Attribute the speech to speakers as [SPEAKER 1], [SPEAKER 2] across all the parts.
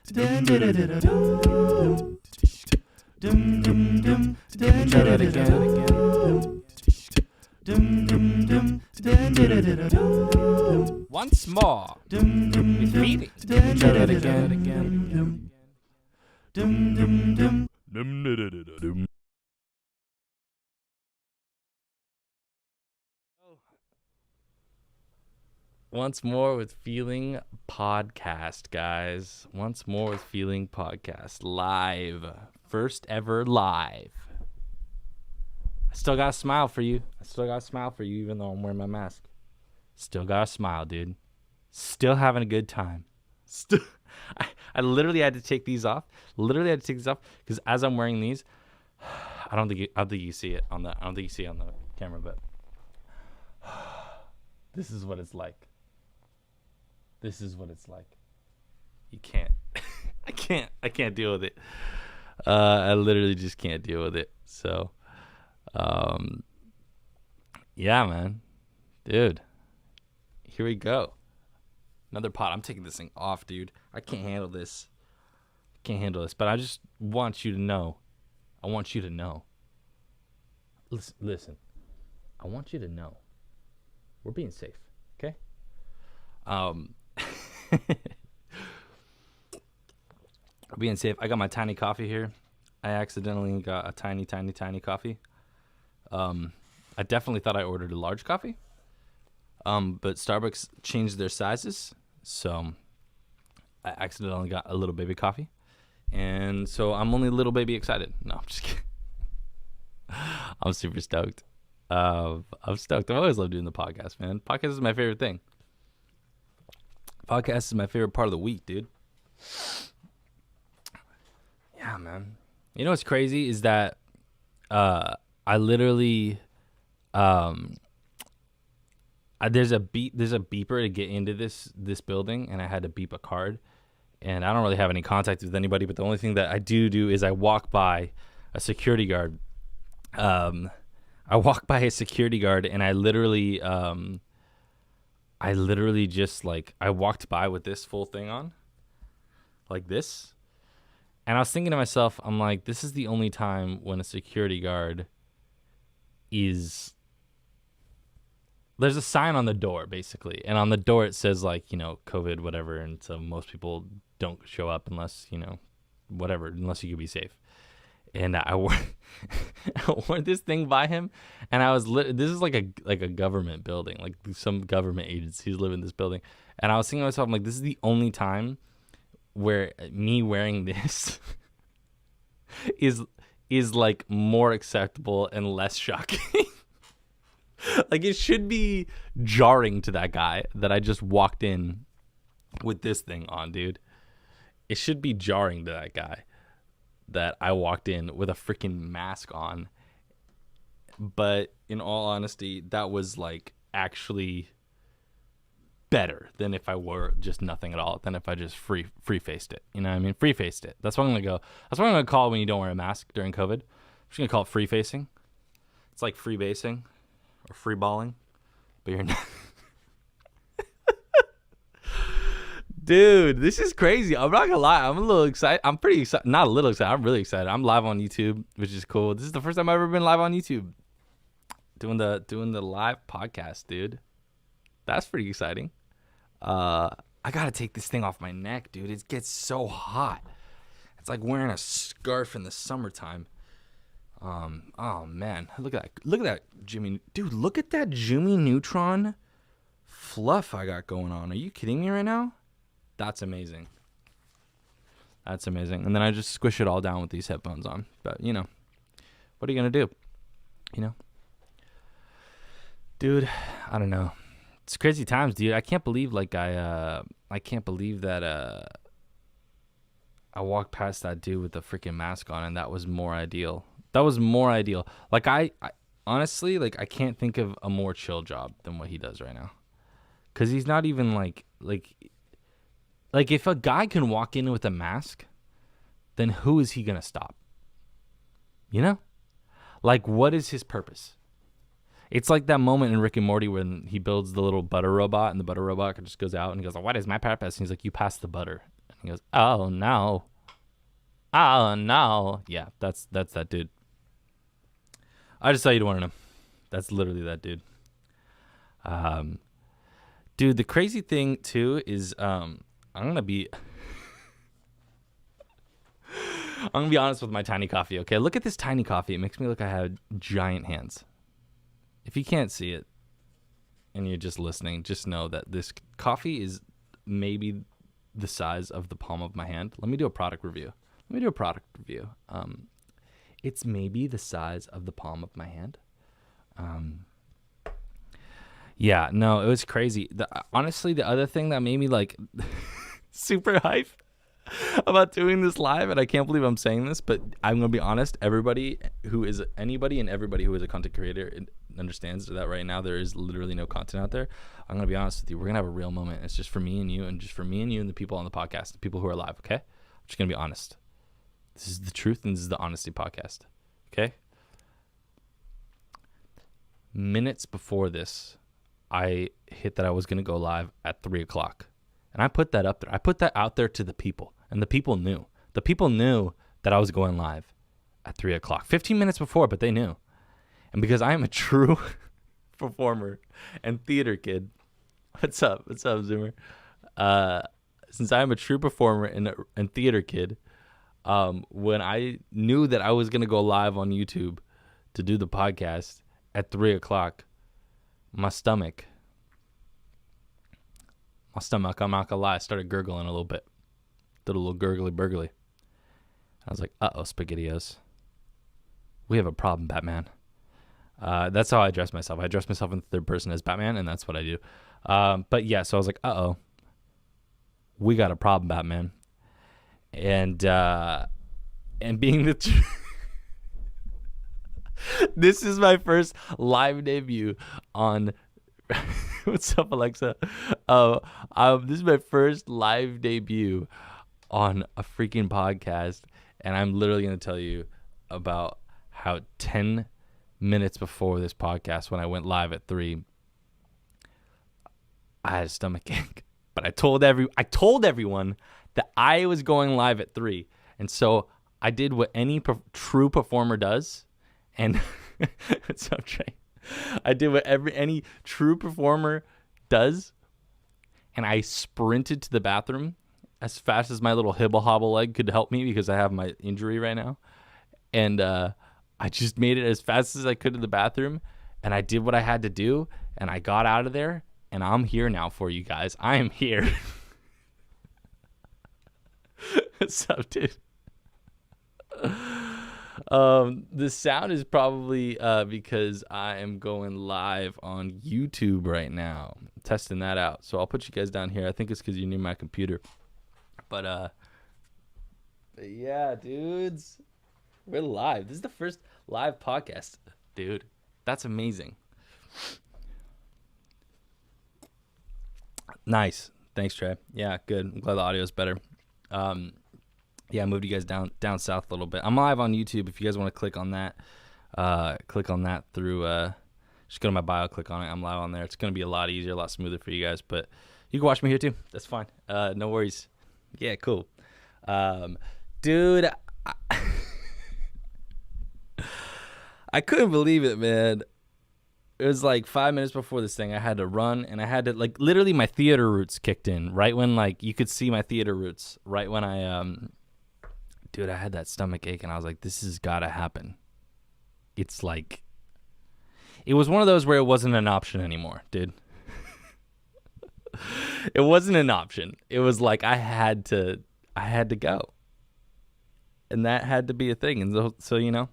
[SPEAKER 1] Once more. With feeling. Once more with Feeling Podcast, guys. Once more with Feeling Podcast. Live. First ever live. I still got a smile for you. Even though I'm wearing my mask. Still got a smile, dude. Still having a good time. Still, I literally had to take these off. Because as I'm wearing these, I don't think you see it on the camera, but this is what it's like. You can't. I can't deal with it. I literally just can't deal with it. So, yeah, man. Dude, here we go. Another pot. I'm taking this thing off, dude. I can't handle this. But I just want you to know. Listen. I want you to know. We're being safe, okay? Being safe. I got my tiny coffee here. I accidentally got a tiny coffee. I definitely thought I ordered a large coffee. But Starbucks changed their sizes, so I accidentally got a little baby coffee. And so I'm only a little baby excited. No, I'm just kidding. I'm super stoked. I'm stoked. I've always loved doing the podcast, man. Podcast is my favorite thing. Podcast is my favorite part of the week, dude. Yeah, man. You know what's crazy is that I literally there's a beeper to get into this building, and I had to beep a card. And I don't really have any contact with anybody, but the only thing that I do is I walk by a security guard. And I literally just like, I walked by with this full thing on, like this. And I was thinking to myself, I'm like, this is the only time when a security guard is, there's a sign on the door, basically. And on the door it says, like, you know, COVID, whatever. And so most people don't show up unless, you know, whatever, unless you can be safe. And I wore this thing by him, and I was this is like a government building, like some government agencies live in this building. And I was thinking to myself, I'm like, this is the only time where me wearing this is like more acceptable and less shocking. Like, it should be jarring to that guy that I just walked in with this thing on, dude. It should be jarring to that guy that I walked in with a freaking mask on. But in all honesty, that was like actually better than if I wore just nothing at all, than if I just free faced it. You know what I mean? Free faced it. That's what I'm gonna go. That's what I'm gonna call it when you don't wear a mask during COVID. I'm just gonna call it free facing. It's like free basing or free balling, but you're not. Dude, this is crazy. I'm not gonna lie. I'm a little excited. I'm pretty excited. Not a little excited. I'm really excited. I'm live on YouTube, which is cool. This is the first time I've ever been live on YouTube. Doing the live podcast, dude. That's pretty exciting. I gotta take this thing off my neck, dude. It gets so hot. It's like wearing a scarf in the summertime. Oh man, look at that Jimmy. Dude, look at that Jimmy Neutron fluff I got going on. Are you kidding me right now? That's amazing. And then I just squish it all down with these headphones on. But, you know, what are you going to do? You know? Dude, I don't know. It's crazy times, dude. I can't believe, like, I can't believe that I walked past that dude with the freaking mask on, and that was more ideal. Like, I honestly, like, I can't think of a more chill job than what he does right now. Because he's not even, like, if a guy can walk in with a mask, then who is he going to stop? You know? Like, what is his purpose? It's like that moment in Rick and Morty when he builds the little butter robot, and the butter robot just goes out and he goes, "What is my purpose?" And he's like, "You pass the butter." And And he goes, oh, no. Oh, no. Yeah, that's that dude. I just thought you'd want to know. That's literally that dude. Dude, the crazy thing, too, is I'm going to be... I'm going to be honest with my tiny coffee, okay? Look at this tiny coffee. It makes me look like I have giant hands. If you can't see it and you're just listening, just know that this coffee is maybe the size of the palm of my hand. Let me do a product review. It's maybe the size of the palm of my hand. Yeah, no, it was crazy. Honestly, the other thing that made me like super hype about doing this live, and I can't believe I'm saying this, but I'm gonna be honest. Anybody who is a content creator understands that right now there is literally no content out there. I'm gonna be honest with you. We're gonna have a real moment. It's just for me and you, and the people on the podcast, the people who are live. Okay, I'm just gonna be honest. This is the truth, and this is the honesty podcast. Okay. Minutes before this, I hit that I was gonna go live at 3:00, and I put that up there. I put that out there to the people. And the people knew. The people knew that I was going live at 3:00, 15 minutes before, but they knew. And because I am a true performer and theater kid, what's up, Zoomer? Since I am a true performer and theater kid, when I knew that I was going to go live on YouTube to do the podcast at 3:00, my stomach, I'm not going to lie, started gurgling a little bit. Did a little gurgly burgly. I was like, uh-oh, SpaghettiOs. We have a problem, Batman. That's how I address myself. I address myself in the third person as Batman, and that's what I do. But yeah, so I was like, uh-oh. We got a problem, Batman. And being the... This is my first live debut on... What's up, Alexa? This is my first live debut on a freaking podcast, and I'm literally going to tell you about how 10 minutes before this podcast, when I went live at 3, I had a stomach ache. But I told everyone that I was going live at 3, and so I did what any true performer does, and what's up, Trey? I did what any true performer does, and I sprinted to the bathroom as fast as my little hibble-hobble leg could help me because I have my injury right now. And I just made it as fast as I could to the bathroom, and I did what I had to do, and I got out of there, and I'm here now for you guys. I am here. What's up, dude? The sound is probably because I am going live on YouTube right now. I'm testing that out. So I'll put you guys down here. I think it's because you're near my computer. But yeah, dudes, we're live. This is the first live podcast, dude. That's amazing. Nice. Thanks, Trey. Yeah, good. I'm glad the audio is better. Yeah, I moved you guys down south a little bit. I'm live on YouTube. If you guys want to click on that through, just go to my bio, click on it. I'm live on there. It's going to be a lot easier, a lot smoother for you guys. But you can watch me here too. That's fine. No worries. Yeah, cool. Dude, I couldn't believe it, man. It was like 5 minutes before this thing. I had to run, and I had to, like, literally my theater roots kicked in right when, like, you could see my theater roots right when I dude, I had that stomach ache, and I was like, this has got to happen. It's like, it was one of those where it wasn't an option anymore, dude. It wasn't an option. It was like I had to go. And that had to be a thing. And so you know,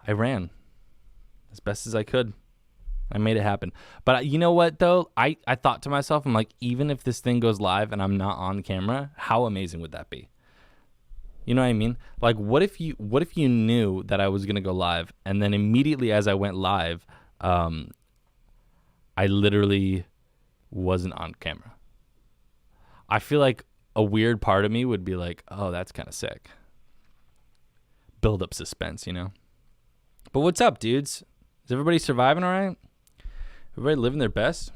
[SPEAKER 1] I ran as best as I could. I made it happen. But you know what, though? I thought to myself, I'm like, even if this thing goes live and I'm not on camera, how amazing would that be? You know what I mean? Like, what if you knew that I was going to go live, and then immediately as I went live, I literally wasn't on camera? I feel like a weird part of me would be like, oh, that's kind of sick. Build up suspense, you know? But what's up, dudes? Is everybody surviving all right? Everybody living their best?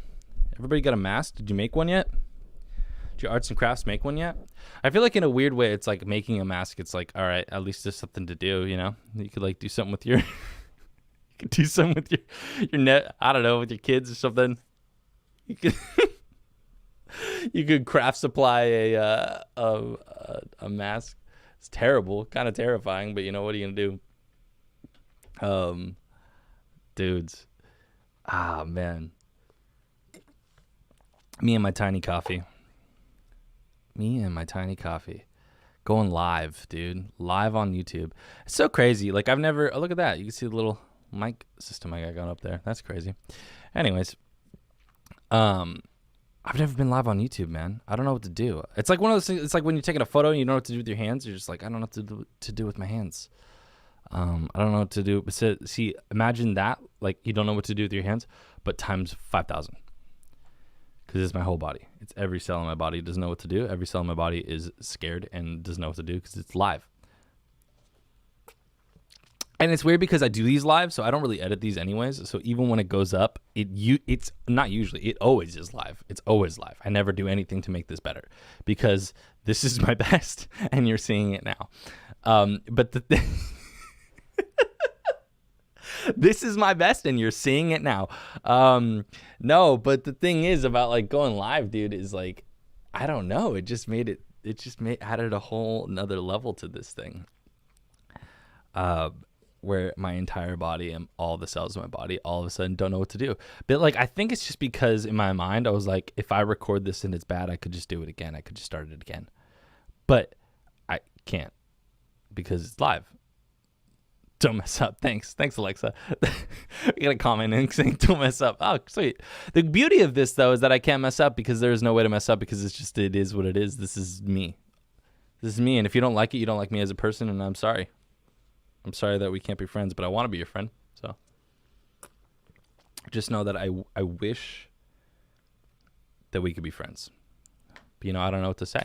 [SPEAKER 1] Everybody got a mask? Did you make one yet? Did your arts and crafts make one yet? I feel like in a weird way, it's like making a mask. It's like, all right, at least there's something to do, you know? You could like do something with your, you could do something with your net. I don't know, with your kids or something. You could, you could craft supply a mask. It's terrible, kind of terrifying, but you know, what are you gonna do? Dudes, man. Me and my tiny coffee. Going live, dude. Live on YouTube. It's so crazy. Like, I've never... Oh, look at that. You can see the little mic system I got going up there. That's crazy. Anyways. I've never been live on YouTube, man. I don't know what to do. It's like one of those things... It's like when you're taking a photo and you don't know what to do with your hands. You're just like, I don't know what to do with my hands. I don't know what to do. But see, imagine that. Like, you don't know what to do with your hands, but times 5,000. Because it's my whole body. It's every cell in my body doesn't know what to do. Every cell in my body is scared and doesn't know what to do because it's live. And it's weird because I do these live, so I don't really edit these anyways. So even when it goes up, it's not usually. It always is live. It's always live. I never do anything to make this better because this is my best, and you're seeing it now. But the this is my best and you're seeing it now. No, but the thing is about like going live, dude, is like, I don't know. It just added a whole another level to this thing. Where my entire body and all the cells of my body all of a sudden don't know what to do. But like, I think it's just because in my mind, I was like, if I record this and it's bad, I could just do it again. I could just start it again. But I can't because it's live. Don't mess up. Thanks, Alexa. We got a comment in saying don't mess up. Oh, sweet. The beauty of this, though, is that I can't mess up because there's no way to mess up because it is what it is. This is me. And if you don't like it, you don't like me as a person, and I'm sorry. I'm sorry that we can't be friends, but I want to be your friend. So just know that I wish that we could be friends. But, you know, I don't know what to say.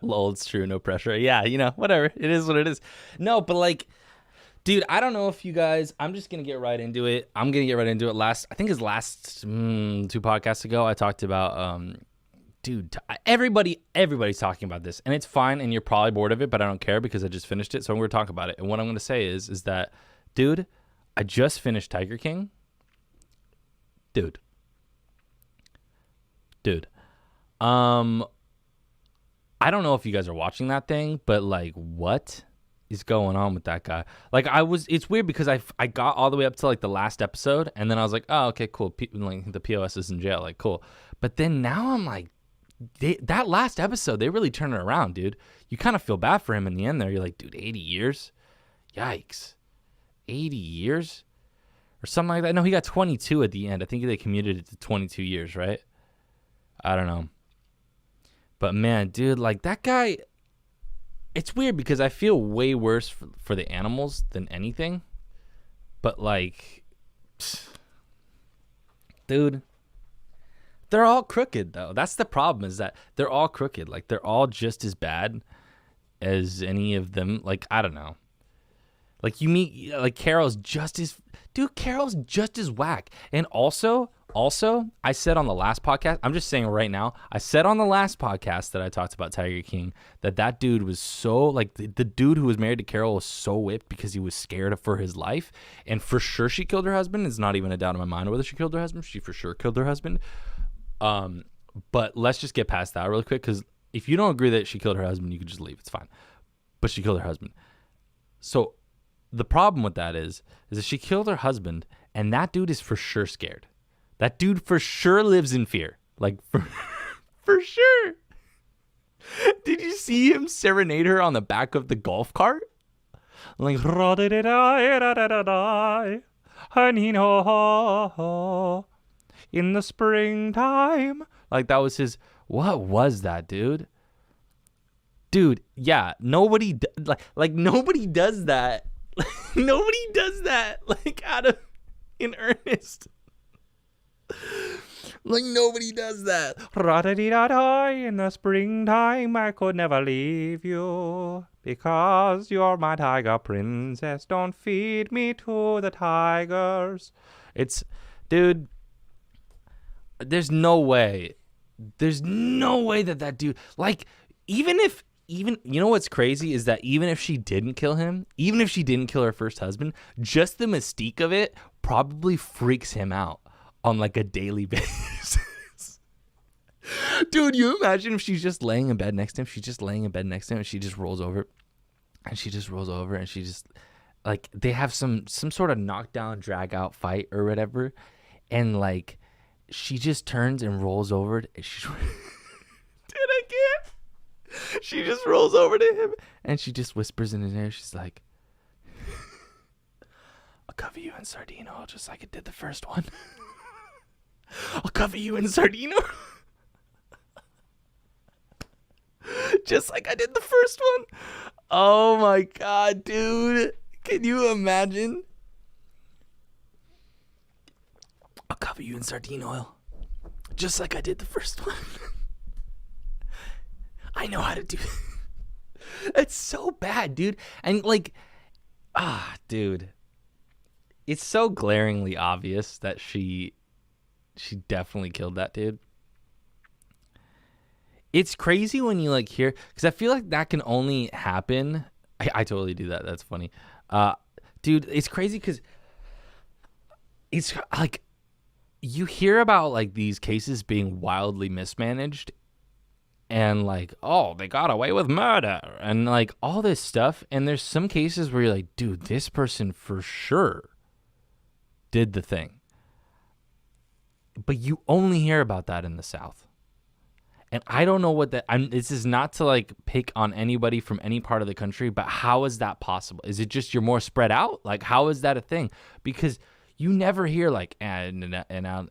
[SPEAKER 1] Lol, it's true, no pressure. Yeah, you know, whatever. It is what it is. No, but like, dude, I don't know if you guys, I'm just gonna get right into it. I think his last 2 podcasts ago, I talked about dude, everybody's talking about this, and it's fine, and you're probably bored of it, but I don't care because I just finished it, so I'm gonna talk about it. And what I'm gonna say is that, dude, I just finished Tiger King. Dude. I don't know if you guys are watching that thing, but like, what is going on with that guy? Like, it's weird because I got all the way up to like the last episode, and then I was like, oh, okay, cool. Like, the POS is in jail, like, cool. But then now I'm like, that last episode, they really turn it around, dude. You kind of feel bad for him in the end there. You're like, dude, 80 years? Yikes. 80 years? Or something like that. No, he got 22 at the end. I think they commuted it to 22 years, right? I don't know. But man, dude, like that guy, it's weird because I feel way worse for the animals than anything. But like, dude, they're all crooked though. That's the problem, is that they're all crooked. Like, they're all just as bad as any of them. Like, I don't know. Like, you meet, like, Carol's just as whack. And also, I said on the last podcast, I'm just saying right now, I said on the last podcast that I talked about Tiger King, that dude was so, like, the dude who was married to Carol was so whipped because he was scared for his life. And for sure she killed her husband. It's not even a doubt in my mind whether she killed her husband. She for sure killed her husband. But let's just get past that really quick, because if you don't agree that she killed her husband, you can just leave. It's fine. But she killed her husband. So the problem with that is that she killed her husband, and that dude is for sure scared. That dude for sure lives in fear. Like, for sure. Did you see him serenade her on the back of the golf cart? Like, in the springtime. Like, that was his, what was that, dude? Dude, yeah, nobody does that. Nobody does that, like, in earnest. Like, nobody does that. In the springtime, I could never leave you, because you're my tiger princess. Don't feed me to the tigers. It's, dude, there's no way There's no way that dude, like, even you know what's crazy is that even if she didn't kill him, even if she didn't kill her first husband, just the mystique of it probably freaks him out on like a daily basis. Dude, you imagine if she's just laying in bed next to him, and she just rolls over, and she just, like, they have some sort of knockdown, drag out fight or whatever, and like, she just turns and rolls over, and dude, I can't. She just rolls over to him, and she just whispers in his ear, she's like, I'll cover you in sardine oil just like I did the first one. I'll cover you in sardine oil. Just like I did the first one. Oh my God, dude. Can you imagine? I'll cover you in sardine oil. Just like I did the first one. I know how to do it. It's so bad, dude. And like, dude. It's so glaringly obvious that she definitely killed that dude. It's crazy when you like hear, because I feel like that can only happen. I totally do that. That's funny. Dude, it's crazy because it's like you hear about like these cases being wildly mismanaged and like, oh, they got away with murder and like all this stuff. And there's some cases where you're like, dude, this person for sure did the thing. But you only hear about that in the South. And I don't know what this is not to like pick on anybody from any part of the country, but how is that possible? Is it just you're more spread out? Like, how is that a thing? Because you never hear like in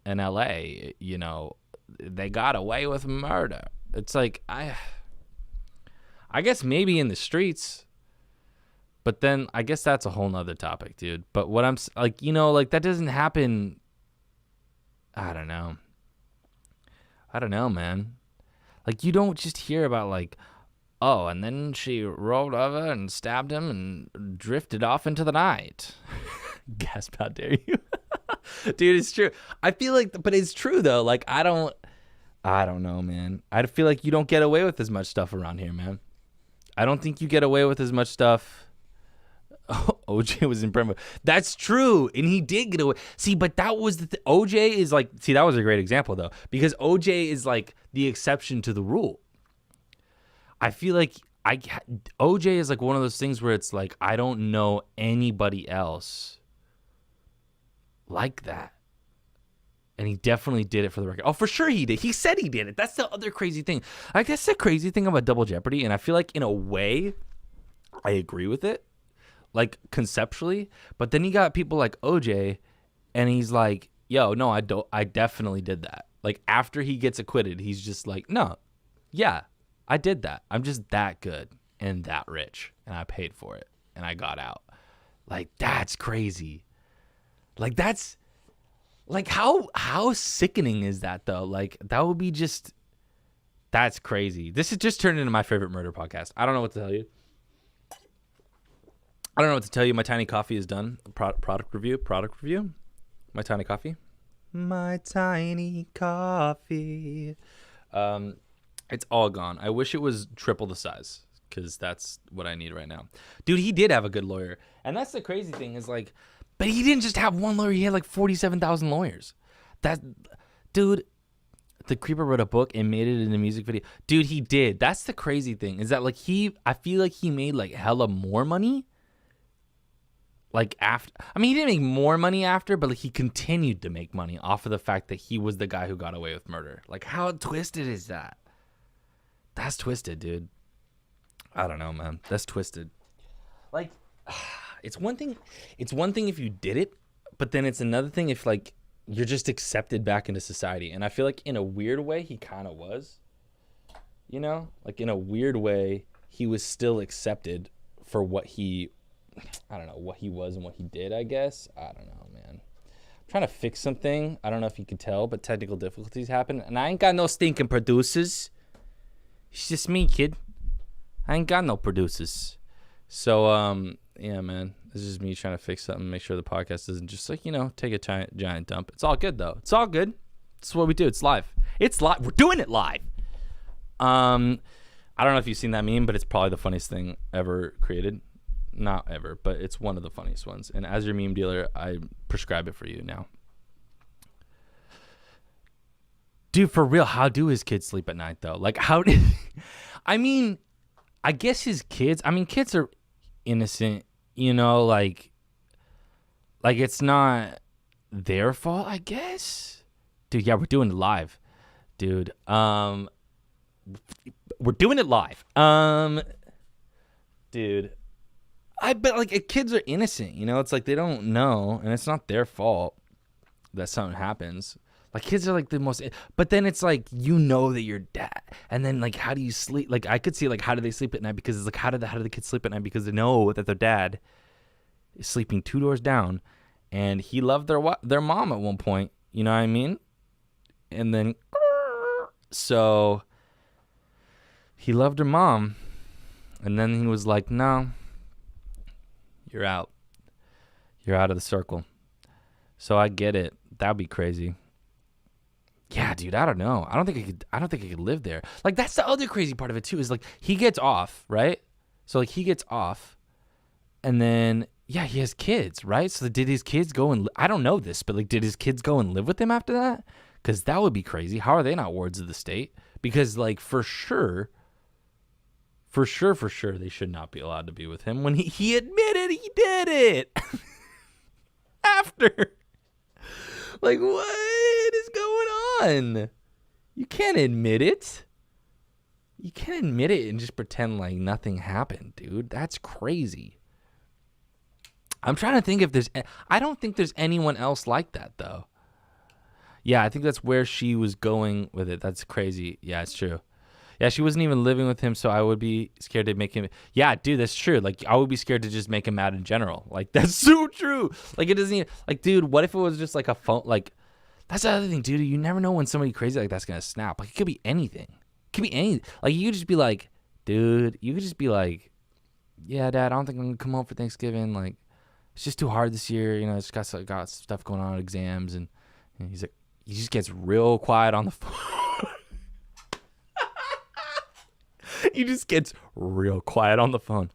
[SPEAKER 1] LA, you know, they got away with murder. It's like, I guess maybe in the streets, but then I guess that's a whole nother topic, dude. But what I'm like, you know, like that doesn't happen. I don't know, man. Like, you don't just hear about, like, oh, and then she rolled over and stabbed him and drifted off into the night. Gasp, how dare you? Dude, it's true. I feel like, but it's true, though. Like, I don't know, man. I feel like you don't get away with as much stuff around here, man. I don't think you get away with as much stuff. Oh, OJ was in Brentwood. That's true. And he did get away. See, but that was OJ is like, see, that was a great example though, because OJ is like the exception to the rule. I feel like OJ is like one of those things where it's like, I don't know anybody else like that. And he definitely did it for the record. Oh, for sure he did. He said he did it. That's the other crazy thing. Like, that's the crazy thing about Double Jeopardy. And I feel like in a way, I agree with it. Like conceptually, but then you got people like OJ, and he's like, "Yo, no, I definitely did that." Like after he gets acquitted, he's just like, "No, yeah, I did that. I'm just that good and that rich, and I paid for it, and I got out." Like that's crazy. Like that's like how sickening is that though? Like that would be just that's crazy. This has just turned into my favorite murder podcast. I don't know what to tell you. My tiny coffee is done. Product review. My tiny coffee. It's all gone. I wish it was triple the size because that's what I need right now. Dude, he did have a good lawyer. And that's the crazy thing is like, but he didn't just have one lawyer. He had like 47,000 lawyers. Dude, the Creeper wrote a book and made it in a music video. Dude, he did. That's the crazy thing is that like I feel like he made like hella more money. Like after, I mean, he didn't make more money after, but like he continued to make money off of the fact that he was the guy who got away with murder. Like how twisted is that? That's twisted, dude. I don't know, man. That's twisted. Like it's one thing if you did it, but then it's another thing if like you're just accepted back into society. And I feel like in a weird way, he kind of was, you know, like in a weird way, he was still accepted for what he was and what he did, I guess. I don't know, man. I'm trying to fix something. I don't know if you can tell, but technical difficulties happen. And I ain't got no stinking producers. It's just me, kid. I ain't got no producers. So, yeah, man. This is just me trying to fix something, make sure the podcast doesn't just like, you know, take a giant dump. It's all good, though. It's all good. It's what we do. It's live. It's live. We're doing it live. I don't know if you've seen that meme, but it's probably the funniest thing ever created. Not ever, but it's one of the funniest ones. And as your meme dealer, I prescribe it for you now. Dude, for real, how do his kids sleep at night, though? Like, how did... I mean, I guess his kids... I mean, kids are innocent, you know, like it's not their fault, I guess. Dude, yeah, we're doing it live. Dude, we're doing it live. Dude, but like kids are innocent, you know? It's like they don't know, and it's not their fault that something happens. Like kids are like the most, but then it's like, you know that you're dad, and then like how do you sleep? Like I could see like how do they sleep at night, because it's like how do the kids sleep at night, because they know that their dad is sleeping 2 doors down, and he loved their mom at one point. You know what I mean? And then so he loved her mom, and then he was like, no, you're out of the circle. So I get it. That'd be crazy. Yeah, dude, I don't know. I don't think I could live there. Like that's the other crazy part of it too, is like he gets off, right? So like he gets off, and then yeah, he has kids, right? So did his kids go and I don't know this, but like did his kids go and live with him after that? Because that would be crazy. How are they not wards of the state? Because like for sure they should not be allowed to be with him when he admitted he did it after. Like, what is going on? You can't admit it. You can't admit it and just pretend like nothing happened, dude. That's crazy. I'm trying to think if I don't think there's anyone else like that, though. Yeah, I think that's where she was going with it. That's crazy. Yeah, it's true. Yeah, she wasn't even living with him, so I would be scared to make him... Yeah, dude, that's true. Like, I would be scared to just make him mad in general. Like, that's so true. Like, it doesn't even... Like, dude, what if it was just like a phone... Like, that's the other thing, dude. You never know when somebody crazy like that's going to snap. Like, it could be anything. It could be anything. Like, you could just be like, dude, you could just be like, yeah, Dad, I don't think I'm going to come home for Thanksgiving. Like, it's just too hard this year. You know, it's got stuff going on, exams. And he's like, he just gets real quiet on the phone. He just gets real quiet on the phone.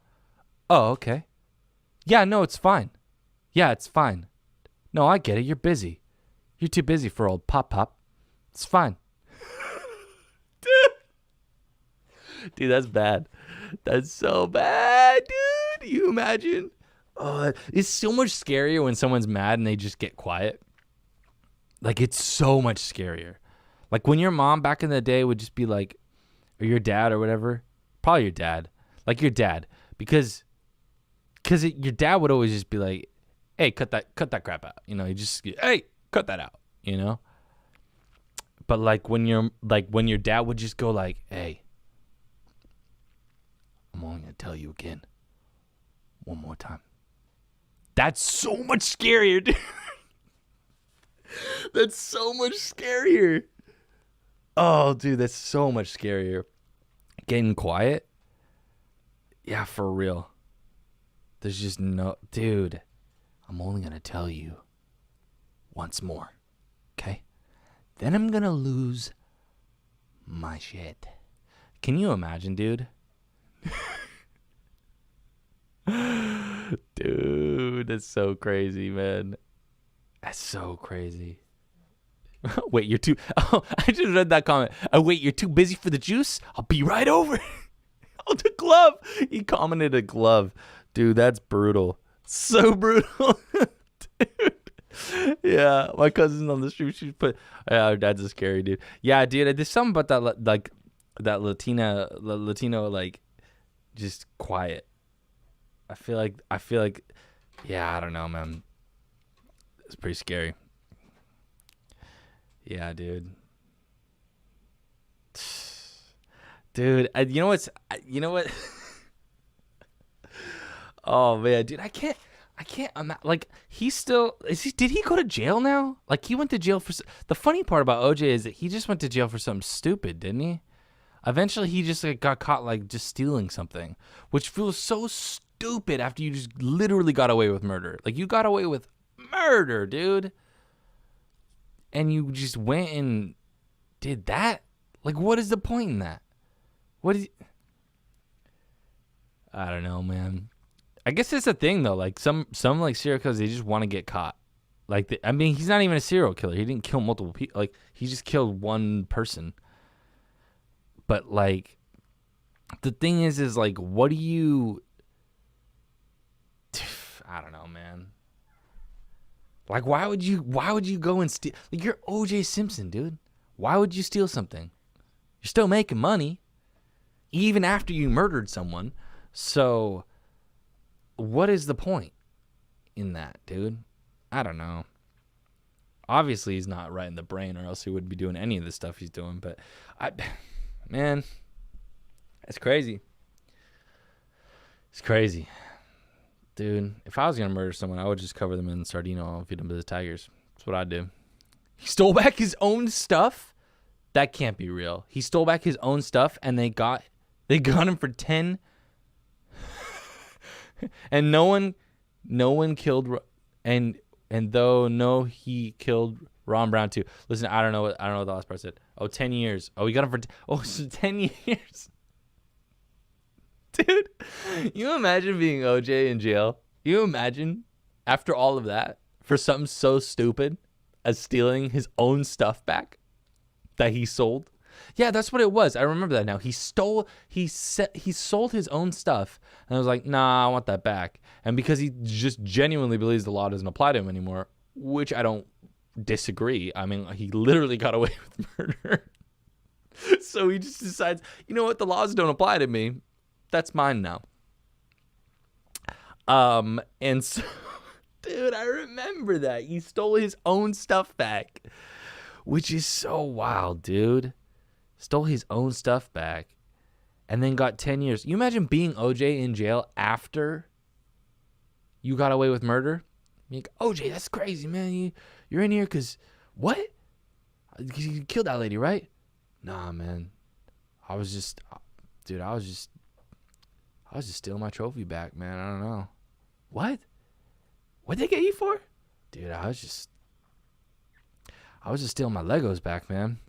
[SPEAKER 1] Oh, okay. Yeah, no, it's fine. Yeah, it's fine. No, I get it. You're busy. You're too busy for old Pop. It's fine. Dude, that's bad. That's so bad, dude. You imagine? Oh, it's so much scarier when someone's mad and they just get quiet. Like, it's so much scarier. Like, when your mom back in the day would just be like, or your dad or whatever, probably your dad, like your dad, because your dad would always just be like, hey, cut that crap out, you know, you just, hey, cut that out, you know. But like when your dad would just go like, hey, I'm only gonna tell you again one more time. That's so much scarier, dude. That's so much scarier. Oh, dude, that's so much scarier. Getting quiet? Yeah, for real. There's just no... Dude, I'm only going to tell you once more, okay? Then I'm going to lose my shit. Can you imagine, dude? Dude, that's so crazy, man. That's so crazy. Wait, you're too... Oh, I just read that comment. Oh, wait, you're too busy for the juice? I'll be right over. Oh, the glove. He commented a glove. Dude, that's brutal. So brutal. Dude. Yeah, my cousin's on the street. She put... Yeah, her dad's a scary dude. Yeah, dude, there's something about that, like, that Latino, like, just quiet. I feel like... Yeah, I don't know, man. It's pretty scary. Yeah, dude. Dude, you know what? Oh man, dude, I can't. Like, did he go to jail now? Like, he went to jail for. The funny part about OJ is that he just went to jail for something stupid, didn't he? Eventually, he just like got caught like just stealing something, which feels so stupid after you just literally got away with murder. Like, you got away with murder, dude. And you just went and did that? Like, what is the point in that? What is... I don't know, man. I guess it's a thing, though. Like, some like, serial killers, they just want to get caught. Like, I mean, he's not even a serial killer. He didn't kill multiple people. Like, he just killed one person. But, like, the thing is like, what do you... I don't know, man. Like, why would you go and steal? Like, you're O.J. Simpson, dude. Why would you steal something? You're still making money, even after you murdered someone. So, what is the point in that, dude? I don't know. Obviously, he's not right in the brain, or else he wouldn't be doing any of the stuff he's doing. But, man, it's crazy. It's crazy. Dude, if I was going to murder someone, I would just cover them in sardine and feed them to the tigers. That's what I'd do. He stole back his own stuff? That can't be real. He stole back his own stuff, and they got him for 10. And no one killed, and though no, he killed Ron Brown too. Listen, I don't know what the last part said. 10 years. Oh, we got him for so 10 years. Dude, you imagine being OJ in jail? You imagine after all of that for something so stupid as stealing his own stuff back that he sold? Yeah, that's what it was. I remember that now. He sold his own stuff, and I was like, nah, I want that back. And because he just genuinely believes the law doesn't apply to him anymore, which I don't disagree. I mean, he literally got away with murder. So he just decides, you know what, the laws don't apply to me. That's mine now. And so, dude, I remember that. He stole his own stuff back, which is so wild, dude. Stole his own stuff back and then got 10 years. You imagine being OJ in jail after you got away with murder? You're like, OJ, that's crazy, man. You're in here because what? You killed that lady, right? Nah, man. I was just stealing my trophy back, man. I don't know. What? What'd they get you for? Dude, I was just stealing my Legos back, man.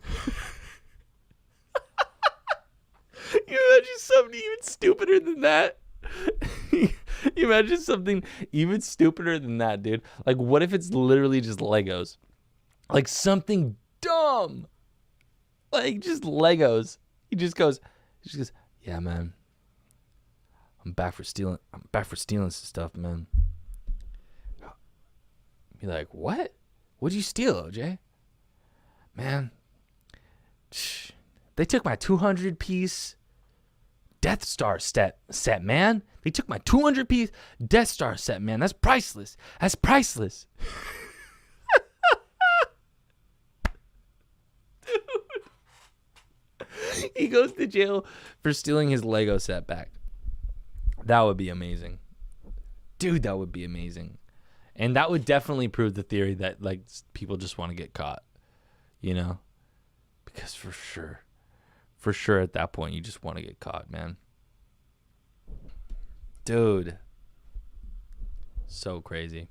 [SPEAKER 1] You imagine something even stupider than that? You imagine something even stupider than that, dude. Like, what if it's literally just Legos? Like, something dumb. Like, just Legos. He just goes, yeah, man. I'm back for stealing some stuff, man. Be like, what? What'd you steal, OJ? Man, they took my 200-piece Death Star set, man. They took my 200-piece Death Star set, man. That's priceless. That's priceless. Dude. He goes to jail for stealing his Lego set back. That would be amazing. Dude, that would be amazing. And that would definitely prove the theory that, like, people just want to get caught. You know? Because for sure at that point, you just want to get caught, man. Dude. So crazy.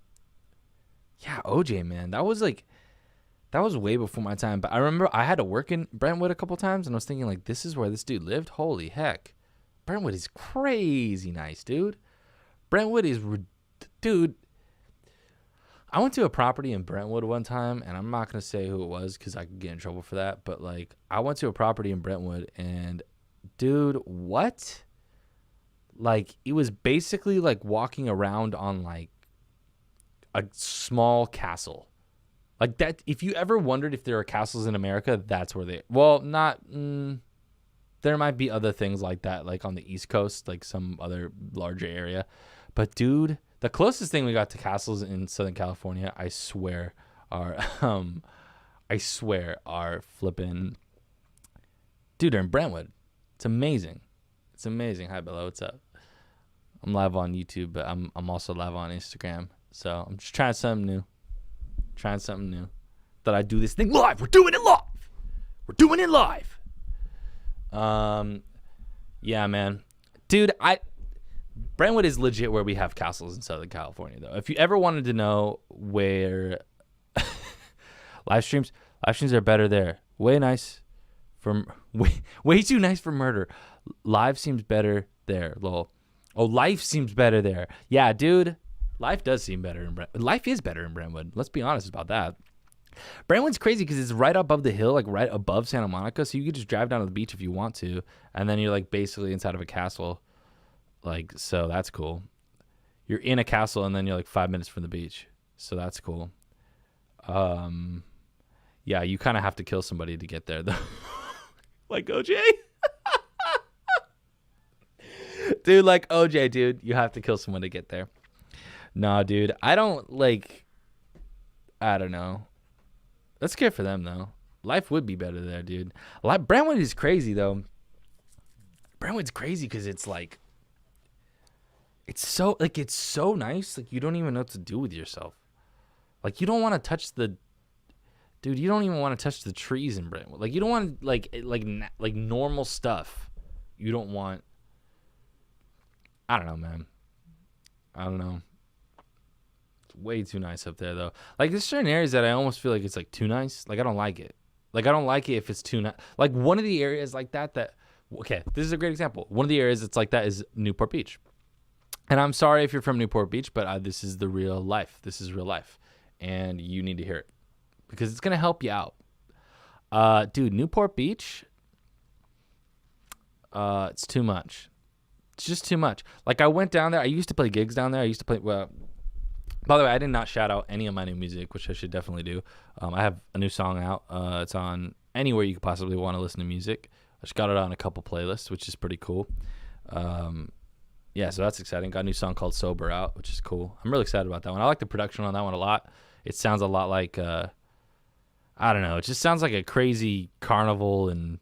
[SPEAKER 1] Yeah, OJ, man. That was way before my time. But I remember I had to work in Brentwood a couple times, and I was thinking, like, this is where this dude lived? Holy heck. Brentwood is crazy nice, dude. Brentwood is... Dude, I went to a property in Brentwood one time, and I'm not going to say who it was because I could get in trouble for that. But, like, I went to a property in Brentwood, and, dude, what? Like, it was basically like walking around on, like, a small castle. Like, that, if you ever wondered if there are castles in America, that's where they... Well, not... there might be other things like that, like on the East Coast, like some other larger area. But, dude, the closest thing we got to castles in Southern California, I swear, are flipping... Dude, they're in Brentwood. It's amazing. It's amazing. Hi, Bella. What's up? I'm live on YouTube, but I'm also live on Instagram. So I'm just trying something new. That I do this thing live. We're doing it live. Yeah, man. Dude, Brentwood is legit where we have castles in Southern California, though. If you ever wanted to know where live streams are better there. Way nice. Way too nice for murder. Live seems better there. Lol. Oh, life seems better there. Yeah, dude. Life does seem better in Brentwood. Life is better in Brentwood. Let's be honest about that. Brentwood's crazy because it's right above the hill, like right above Santa Monica, so you could just drive down to the beach if you want to, and then you're like basically inside of a castle. Like, so that's cool. You're in a castle and then you're like 5 minutes from the beach. So that's cool. Yeah, you kind of have to kill somebody to get there though. Like OJ? Dude, like OJ, dude, you have to kill someone to get there. Nah, dude, I don't know. That's good for them, though. Life would be better there, dude. Brentwood is crazy, though. Brentwood's crazy because it's like, it's so nice. Like, you don't even know what to do with yourself. Like, you don't want to touch dude, you don't even want to touch the trees in Brentwood. Like, you don't want, like normal stuff. You don't want, I don't know, man. I don't know. Way too nice up there though. Like there's certain areas that I almost feel like it's like too nice. Like I don't like it. Like I don't like it if it's too nice. Like one of the areas like that okay, this is a great example. One of the areas that's like that is Newport Beach. And I'm sorry if you're from Newport Beach, but this is the real life. This is real life. And you need to hear it because it's going to help you out. Dude, Newport Beach, it's too much. It's just too much. Like I went down there. I used to play gigs down there. By the way, I did not shout out any of my new music, which I should definitely do. I have a new song out. It's on anywhere you could possibly want to listen to music. I just got it on a couple playlists, which is pretty cool. Yeah, so that's exciting. Got a new song called Sober out, which is cool. I'm really excited about that one. I like the production on that one a lot. It sounds a lot like, I don't know. It just sounds like a crazy carnival and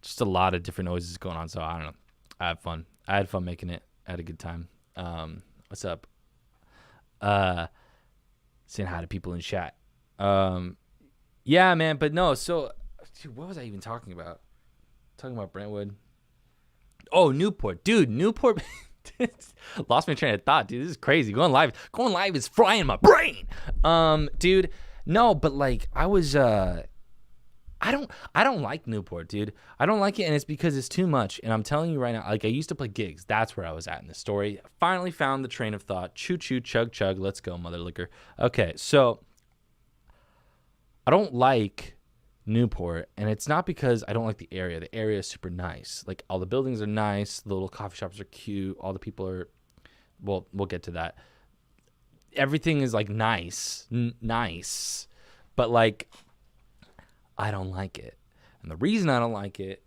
[SPEAKER 1] just a lot of different noises going on. So I don't know. I had fun. I had fun making it. I had a good time. What's up? Saying hi to people in chat. Yeah, man, but no, so dude, what was I even talking about? Talking about Brentwood. Oh, Newport. Dude, Newport lost my train of thought, dude. This is crazy. Going live is frying my brain. Dude, no, but like I was I don't like Newport, dude. I don't like it, and it's because it's too much. And I'm telling you right now, like I used to play gigs. That's where I was at in the story. Finally found the train of thought. Choo choo, chug chug. Let's go, mother liquor. Okay, so I don't like Newport, and it's not because I don't like the area. The area is super nice. Like all the buildings are nice. The little coffee shops are cute. All the people are. Well, we'll get to that. Everything is like nice, but like. I don't like it. And the reason I don't like it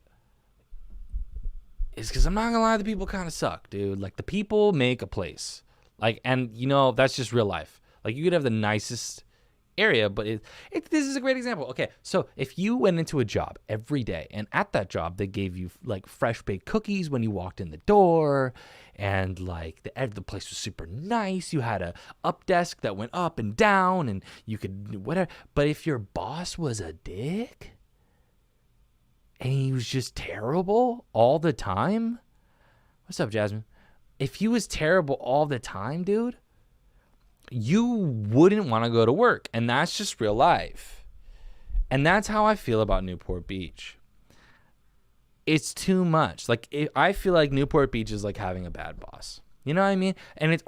[SPEAKER 1] is because I'm not going to lie, the people kind of suck, dude. Like, the people make a place. Like, and, you know, that's just real life. Like, you could have the nicest area, but this is a great example. Okay, so if you went into a job every day, and at that job, they gave you, like, fresh-baked cookies when you walked in the door, and, like, the place was super nice. You had a up desk that went up and down, and you could, whatever. But if your boss was a dick, and he was just terrible all the time, what's up, Jasmine? If he was terrible all the time, dude, you wouldn't want to go to work. And that's just real life. And that's how I feel about Newport Beach. It's too much. Like, I feel like Newport Beach is like having a bad boss. You know what I mean? And it's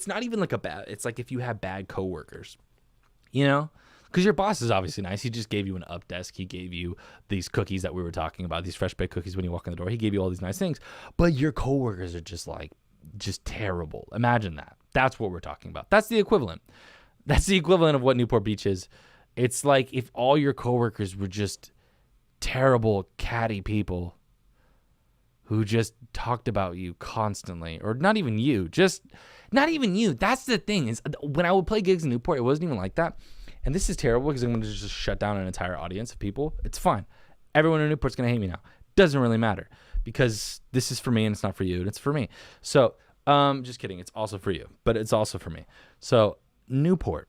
[SPEAKER 1] not even like it's like if you have bad coworkers, you know? Because your boss is obviously nice. He just gave you an up desk. He gave you these cookies that we were talking about, these fresh baked cookies when you walk in the door. He gave you all these nice things. But your coworkers are just terrible. Imagine that. That's what we're talking about. That's the equivalent. That's the equivalent of what Newport Beach is. It's like if all your coworkers were just terrible, catty people who just talked about you constantly. Or not even you. Not even you. That's the thing. Is when I would play gigs in Newport, it wasn't even like that. And this is terrible because I'm going to just shut down an entire audience of people. It's fine. Everyone in Newport's going to hate me now. Doesn't really matter because this is for me and it's not for you. And it's for me. So, just kidding. It's also for you, but it's also for me. So, Newport.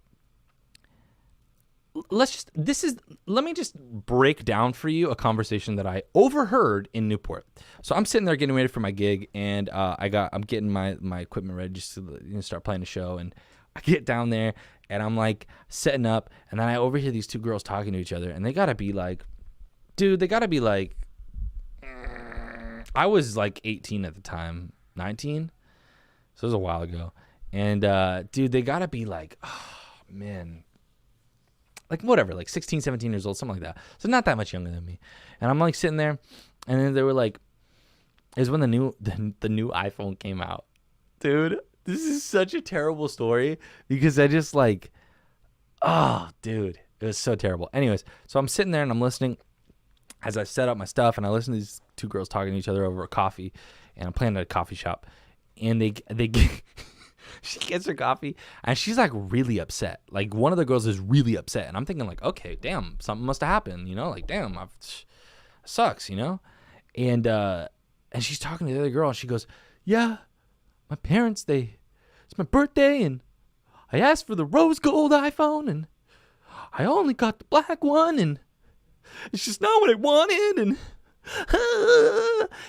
[SPEAKER 1] Let me just break down for you a conversation that I overheard in Newport. So I'm sitting there getting ready for my gig, and I'm getting my equipment ready just to start playing the show. And I get down there, and I'm like setting up, and then I overhear these two girls talking to each other, and they gotta be like dude, they got to be like, I was like 18 at the time, 19. So it was a while ago. And, dude, they got to be like, oh, man, like whatever, like 16, 17 years old, something like that. So not that much younger than me. And I'm like sitting there, and then they were like, it was when the new iPhone came out. Dude, this is such a terrible story because I just like, oh, dude, it was so terrible. Anyways, so I'm sitting there and I'm listening as I set up my stuff, and I listen to these two girls talking to each other over a coffee, and I'm playing at a coffee shop, and they get, she gets her coffee, and she's like really upset. Like one of the girls is really upset, and I'm thinking like, okay, damn, something must have happened, you know, like damn, sucks, you know, and she's talking to the other girl, and she goes, yeah, my parents, it's my birthday, and I asked for the rose gold iPhone, and I only got the black one, and it's just not what I wanted, and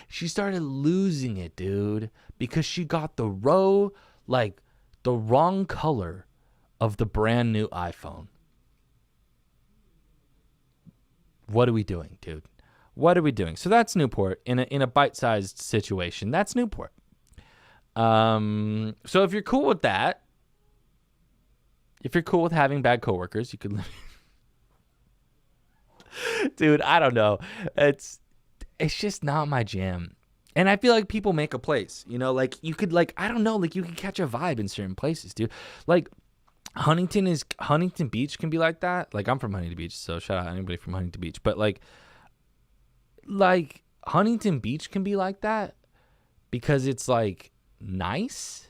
[SPEAKER 1] she started losing it, dude, because she got the wrong color of the brand new iPhone. What are we doing, dude? What are we doing? So that's Newport in a bite-sized situation. That's Newport. So if you're cool with that, if you're cool with having bad coworkers, you could live. Dude, I don't know. It's just not my jam. And I feel like people make a place, you know, like you could like, I don't know, like you can catch a vibe in certain places, dude. Like Huntington Beach can be like that. Like I'm from Huntington Beach, so shout out anybody from Huntington Beach. But like Huntington Beach can be like that because it's like nice.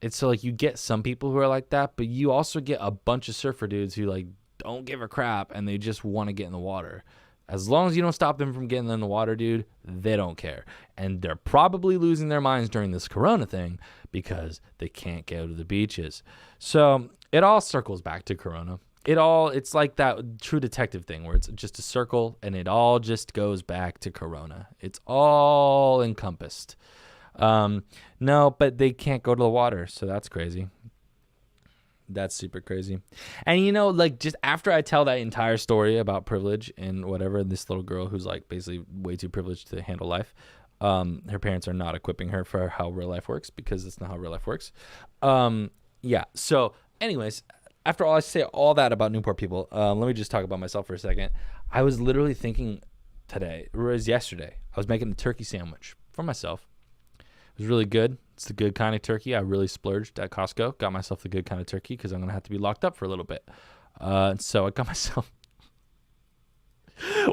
[SPEAKER 1] It's so like you get some people who are like that, but you also get a bunch of surfer dudes who like don't give a crap and they just want to get in the water. As long as you don't stop them from getting in the water, dude, they don't care. And they're probably losing their minds during this corona thing because they can't go to the beaches. So it all circles back to corona. It's like that True Detective thing where it's just a circle and it all just goes back to corona. It's all encompassed. No, but they can't go to the water, so that's crazy. That's super crazy. And you know, like just after I tell that entire story about privilege and whatever, this little girl who's like basically way too privileged to handle life, her parents are not equipping her for how real life works because that's not how real life works. Yeah. So anyways, after all I say all that about Newport people, let me just talk about myself for a second. I was literally thinking today, or it was yesterday, I was making a turkey sandwich for myself. It was really good. It's the good kind of turkey. I really splurged at Costco. Got myself the good kind of turkey because I'm going to have to be locked up for a little bit. So I got myself...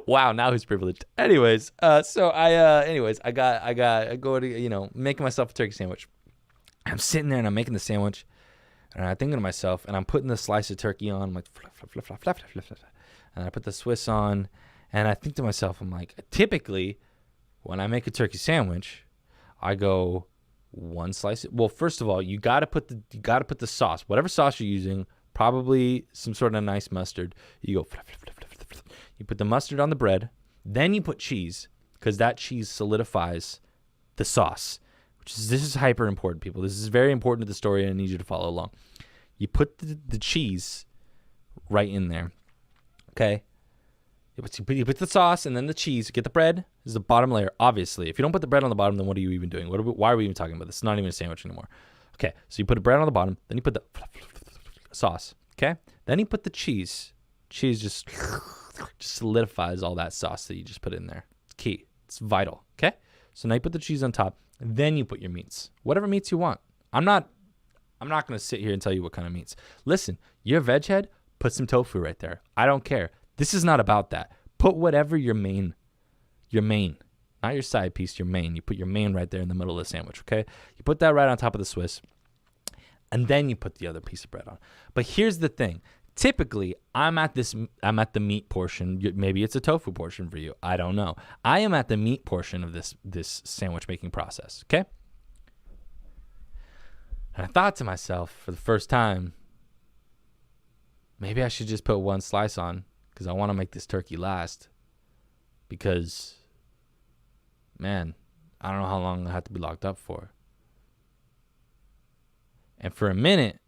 [SPEAKER 1] Wow, now who's privileged? Anyways, I go to, you know, making myself a turkey sandwich. I'm sitting there and I'm making the sandwich and I'm thinking to myself and I'm putting the slice of turkey on. I'm like, flap, flap, flap, flap, flap, flap, flap. And I put the Swiss on and I think to myself, I'm like, typically when I make a turkey sandwich, I go one slice. Well, first of all, you gotta put the sauce, whatever sauce you're using, probably some sort of nice mustard. You go, flap, flap, flap, flap, flap. You put the mustard on the bread, then you put cheese because that cheese solidifies the sauce. This is hyper important, people. This is very important to the story, and I need you to follow along. You put the cheese right in there, okay? You put the sauce and then the cheese. Get the bread. This is the bottom layer, obviously. If you don't put the bread on the bottom, then what are you even doing? Why are we even talking about this? It's not even a sandwich anymore. Okay, so you put the bread on the bottom. Then you put the sauce, okay? Then you put the cheese. Cheese just solidifies all that sauce that you just put in there. It's key. It's vital, okay? So now you put the cheese on top. Then you put your meats. Whatever meats you want. I'm not going to sit here and tell you what kind of meats. Listen, you're a veg head, put some tofu right there. I don't care. This is not about that. Put whatever your main, not your side piece, your main. You put your main right there in the middle of the sandwich, okay? You put that right on top of the Swiss, and then you put the other piece of bread on. But here's the thing. Typically, I'm at the meat portion. Maybe it's a tofu portion for you. I don't know. I am at the meat portion of this sandwich making process, okay? And I thought to myself for the first time, maybe I should just put one slice on because I want to make this turkey last. Because, man, I don't know how long I have to be locked up for. And for a minute,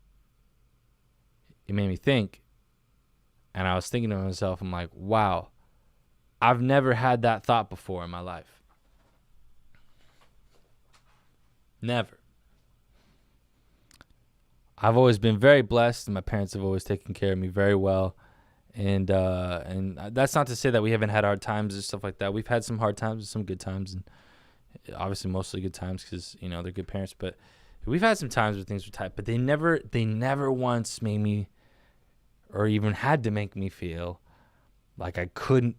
[SPEAKER 1] it made me think. And I was thinking to myself, I'm like, wow, I've never had that thought before in my life. Never. I've always been very blessed, and my parents have always taken care of me very well. And that's not to say that we haven't had hard times and stuff like that. We've had some hard times and some good times, and obviously mostly good times because, you know, they're good parents. But we've had some times where things were tight, but they never once made me, or even had to make me feel like I couldn't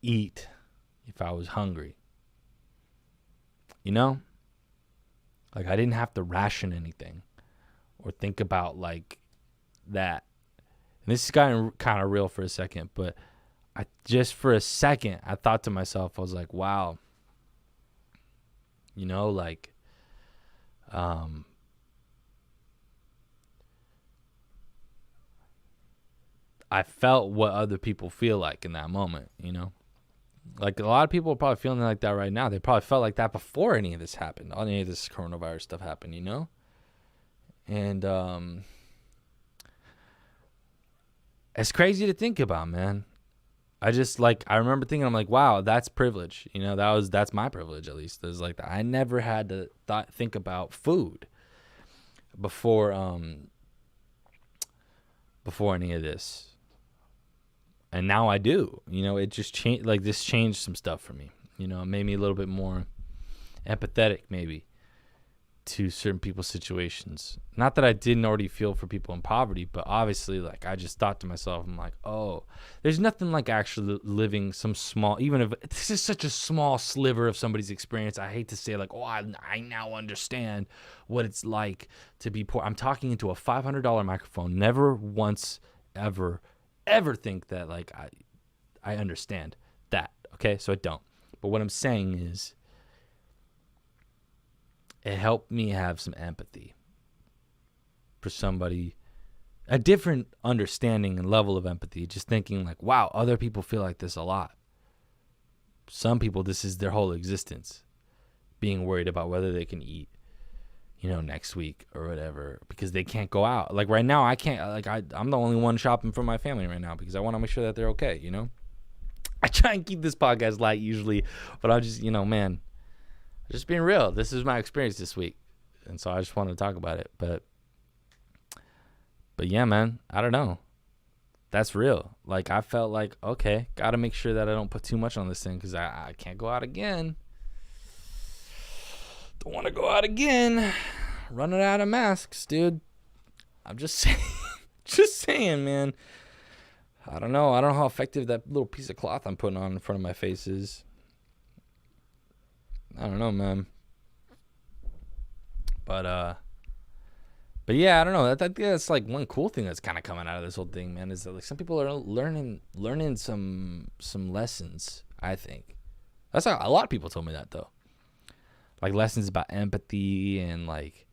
[SPEAKER 1] eat if I was hungry. You know? Like I didn't have to ration anything or think about like that. And this is kind of real for a second, but for a second, I thought to myself, I was like, wow, you know, like, I felt what other people feel like in that moment, you know? Like a lot of people are probably feeling like that right now. They probably felt like that before any of this happened, any of this coronavirus stuff happened, you know? And it's crazy to think about, man. I remember thinking, I'm like, wow, that's privilege. You know, that's my privilege, at least. It's like I never had to think about food before any of this. And now I do. You know, it just changed. Like this changed some stuff for me. You know, it made me a little bit more empathetic, maybe, to certain people's situations. Not that I didn't already feel for people in poverty, but obviously, like, I just thought to myself, I'm like, oh, there's nothing like actually living some small, even if this is such a small sliver of somebody's experience. I hate to say, like, oh, I now understand what it's like to be poor. I'm talking into a $500 microphone. Never once, ever think that, like, I understand that. Okay, so I don't. But what I'm saying is, it helped me have some empathy for somebody, a different understanding and level of empathy, just thinking like, wow, other people feel like this a lot. Some people, this is their whole existence, being worried about whether they can eat, you know, next week or whatever, because they can't go out. Like right now, I can't, like I'm the only one shopping for my family right now because I want to make sure that they're okay, you know? I try and keep this podcast light usually, but I just, you know, man, just being real. This is my experience this week. And so I just wanted to talk about it. But yeah, man, I don't know. That's real. Like, I felt like, okay, got to make sure that I don't put too much on this thing because I can't go out again. Don't want to go out again. Running out of masks, dude. I'm just saying, just saying, man. I don't know how effective that little piece of cloth I'm putting on in front of my face is. I don't know, man. But yeah, I don't know. I think that's like one cool thing that's kind of coming out of this whole thing, man, is that like some people are learning some lessons, I think. That's how a lot of people told me that, though. Like lessons about empathy and like,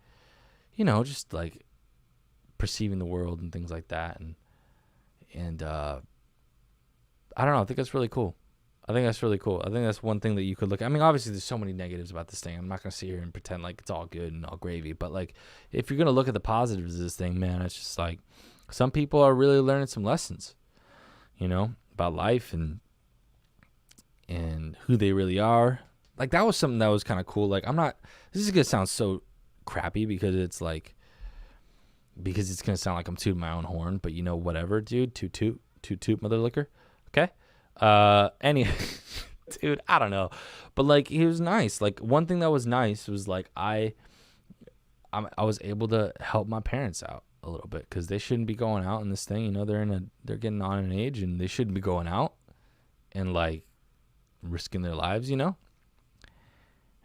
[SPEAKER 1] you know, just like perceiving the world and things like that. And I don't know. I think that's really cool. I think that's one thing that you could look at. I mean, obviously, there's so many negatives about this thing. I'm not going to sit here and pretend like it's all good and all gravy. But, like, if you're going to look at the positives of this thing, man, it's just like some people are really learning some lessons, you know, about life and who they really are. Like, that was something that was kind of cool. Like, this is going to sound so crappy because it's going to sound like I'm tooting my own horn. But, you know, whatever, dude. Toot, mother liquor. Okay? Dude, I don't know, but like he was nice. Like one thing that was nice was like I was able to help my parents out a little bit because they shouldn't be going out in this thing. You know, they're getting on an age and they shouldn't be going out and like risking their lives. You know,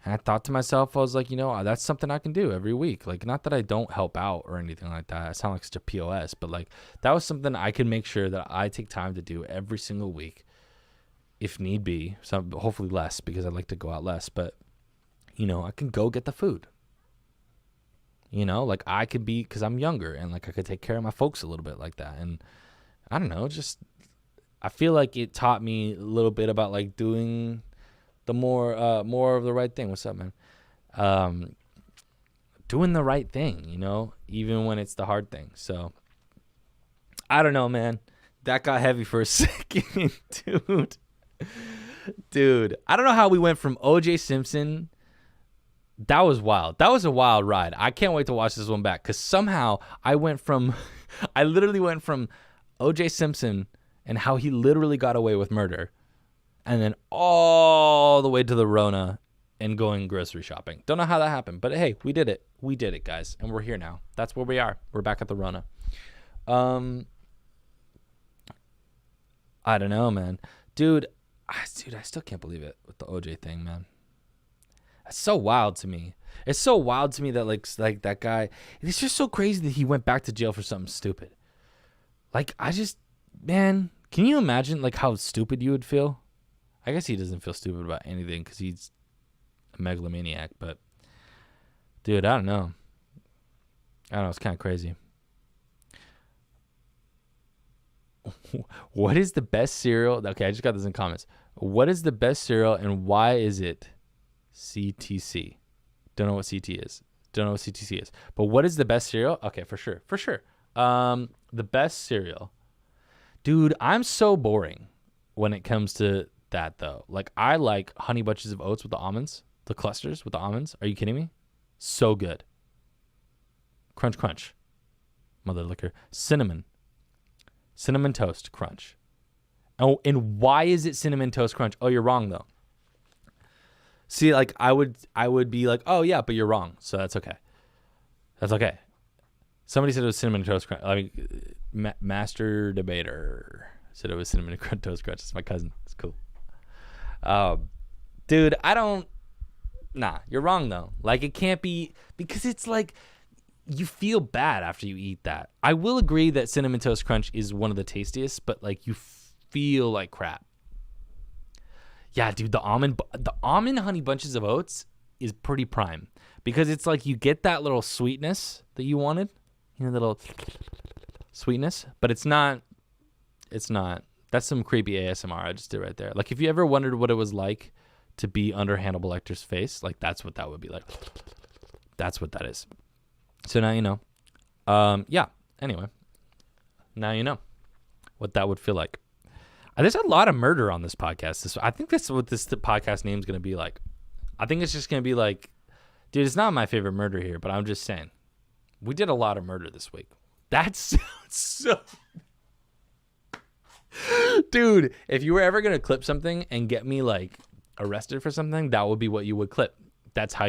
[SPEAKER 1] and I thought to myself, I was like, you know, that's something I can do every week. Like, not that I don't help out or anything like that. I sound like such a POS, but like that was something I can make sure that I take time to do every single week. If need be, some hopefully less because I like to go out less, but you know, I can go get the food. You know, like I could be, because I'm younger and like I could take care of my folks a little bit like that. And I don't know, just I feel like it taught me a little bit about like doing the more of the right thing. What's up, man? Doing the right thing, you know, even when it's the hard thing. So I don't know, man. That got heavy for a second, dude. Dude, I don't know how we went from O.J. Simpson. That was wild. That was a wild ride. I can't wait to watch this one back because somehow I literally went from O.J. Simpson and how he literally got away with murder and then all the way to the Rona and going grocery shopping. Don't know how that happened, but hey, we did it. We did it, guys, and we're here now. That's where we are. We're back at the Rona. I don't know, man. Dude, I still can't believe it with the OJ thing, man. It's so wild to me. It's so wild to me that like that guy. It's just so crazy that he went back to jail for something stupid. Like man, can you imagine like how stupid you would feel? I guess he doesn't feel stupid about anything because he's a megalomaniac. But dude, I don't know. It's kind of crazy. What is the best cereal? Okay, I just got this in comments. What is the best cereal and why is it CTC? Don't know what CT is. Don't know what CTC is. But what is the best cereal? Okay, for sure. The best cereal. Dude, I'm so boring when it comes to that though. Like I like Honey Bunches of Oats with the almonds, the clusters with the almonds. Are you kidding me? So good. Crunch crunch. Mother liquor. Cinnamon Toast Crunch. Oh, and why is it Cinnamon Toast Crunch? Oh, you're wrong though. See, like I would be like, oh yeah, but you're wrong. So that's okay. That's okay. Somebody said it was Cinnamon Toast Crunch. I mean, Master Debater said it was Cinnamon Toast Crunch. It's my cousin. It's cool. Dude, you're wrong though. Like it can't be because it's like you feel bad after you eat that. I will agree that Cinnamon Toast Crunch is one of the tastiest, but like you feel like crap. Yeah, dude, the almond Honey Bunches of Oats is pretty prime because it's like you get that little sweetness that you wanted, little sweetness, but it's not. That's some creepy ASMR I just did right there. Like if you ever wondered what it was like to be under Hannibal Lecter's face, like that's what that would be like. That's what that is. So now you know. Yeah. Anyway, now you know what that would feel like. There's a lot of murder on this podcast. I think that's what this podcast name is going to be like. I think it's just going to be like, dude, it's not my favorite murder here, but I'm just saying. We did a lot of murder this week. That's so... Dude, if you were ever going to clip something and get me like arrested for something, that would be what you would clip. That is how